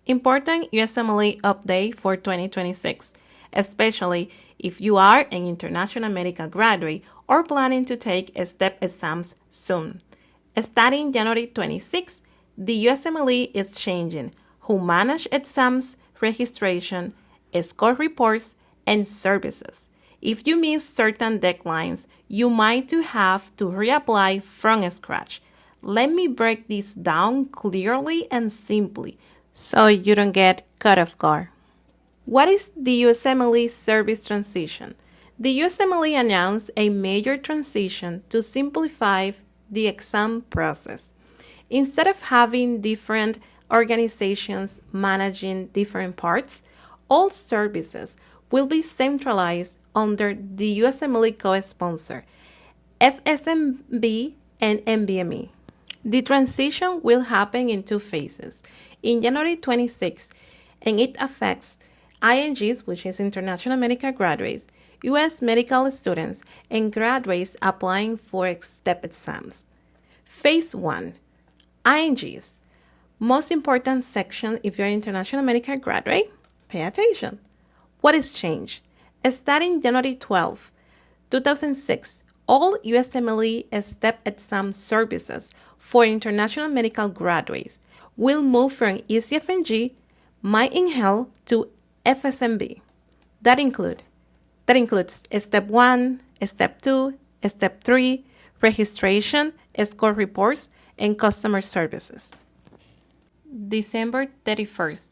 Important USMLE update for 2026, especially if you are an international medical graduate or planning to take STEP exams soon. Starting January 26, the USMLE is changing who manage exams, registration, score reports, and services. If you miss certain deadlines, you might have to reapply from scratch. Let me break this down clearly and simply so you don't get caught off guard. What is the USMLE Service Transition? The USMLE announced a major transition to simplify the exam process. Instead of having different organizations managing different parts, all services will be centralized under the USMLE co-sponsor, FSMB and NBME. The transition will happen in two phases. In January 26, and it affects IMGs, which is International Medical Graduates, U.S. medical students, and graduates applying for STEP exams. Phase 1, IMGs. Most important section if you're an international medical graduate, pay attention. What is changed? Starting January 12, 2006, all USMLE STEP exam services for international medical graduates will move from ECFMG MyInHealth to FSMB. That includes Step 1, Step 2, Step 3, registration, score reports, and customer services. December 31st,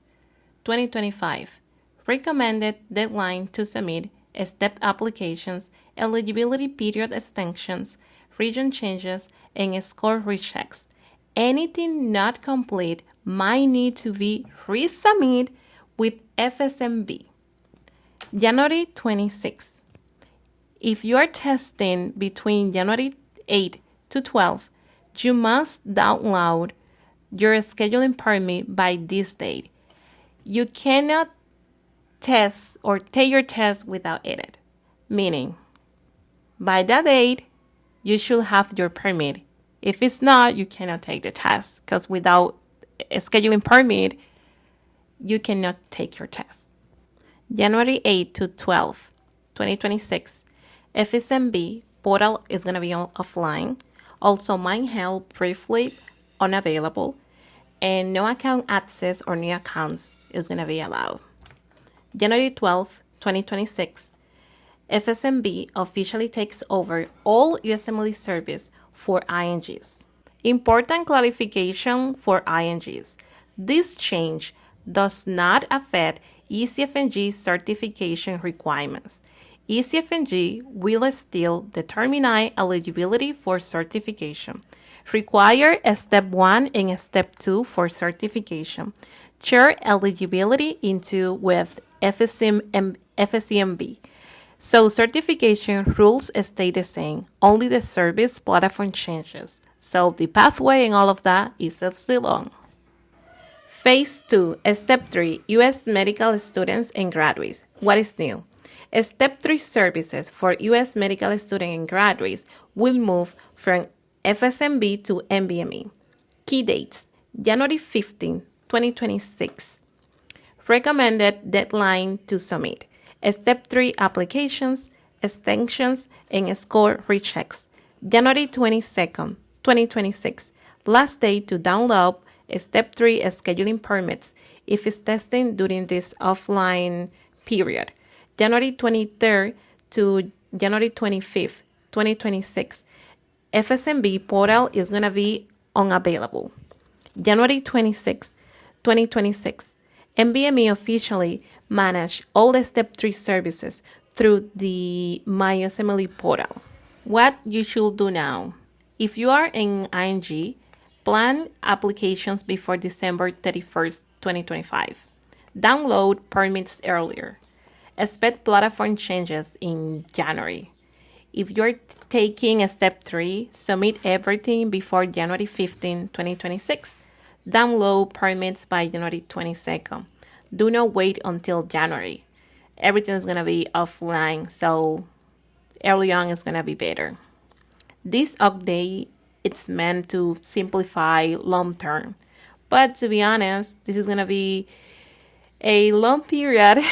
2025. Recommended deadline to submit STEP applications, eligibility period extensions, region changes, and score rechecks. Anything not complete might need to be resubmitted with FSMB. January 26. If you are testing between January 8 to 12, you must download your scheduling permit by this date. You cannot test or take your test without it, meaning by that date, you should have your permit. If it's not, you cannot take the test because without a scheduling permit, you cannot take your test. January 8 to 12, 2026, FSMB portal is going to be offline. Also, MyHealth briefly unavailable, and no account access or new accounts is going to be allowed. January 12, 2026, FSMB officially takes over all USMLE service for IMGs. Important clarification for IMGs. This change does not affect ECFMG certification requirements. ECFMG will still determine eligibility for certification, require a Step 1 and a Step 2 for certification, share eligibility into with FSMB. So certification rules stay the same, only the service platform changes. So the pathway and all of that is still on. Phase 2, Step 3, U.S. medical students and graduates. What is new? Step 3 services for U.S. medical students and graduates will move from FSMB to NBME. Key dates, January 15, 2026. Recommended deadline to submit Step 3 applications, extensions, and score rechecks. January 22nd, 2026. Last day to download Step 3 scheduling permits if it's testing during this offline period. January 23rd to January 25th, 2026. FSMB portal is going to be unavailable. January 26th, 2026. NBME officially manage all the Step 3 services through the USMLE portal. What you should do now. If you are in IMG, plan applications before December 31st, 2025. Download permits earlier. Expect platform changes in January. If you're taking a Step 3, submit everything before January 15, 2026. Download permits by January 22nd. Do not wait until January. Everything is going to be offline, so early on is going to be better. This update it's meant to simplify long term, But to be honest, this is going to be a long period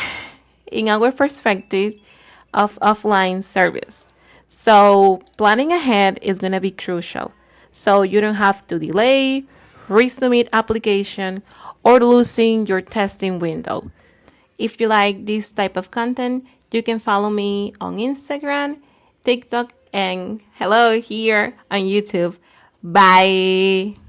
in our perspective of offline service. So planning ahead is going to be crucial. So you don't have to delay, resubmit application, or losing your testing window. If you like this type of content, you can follow me on Instagram, TikTok, and hello here on YouTube. Bye.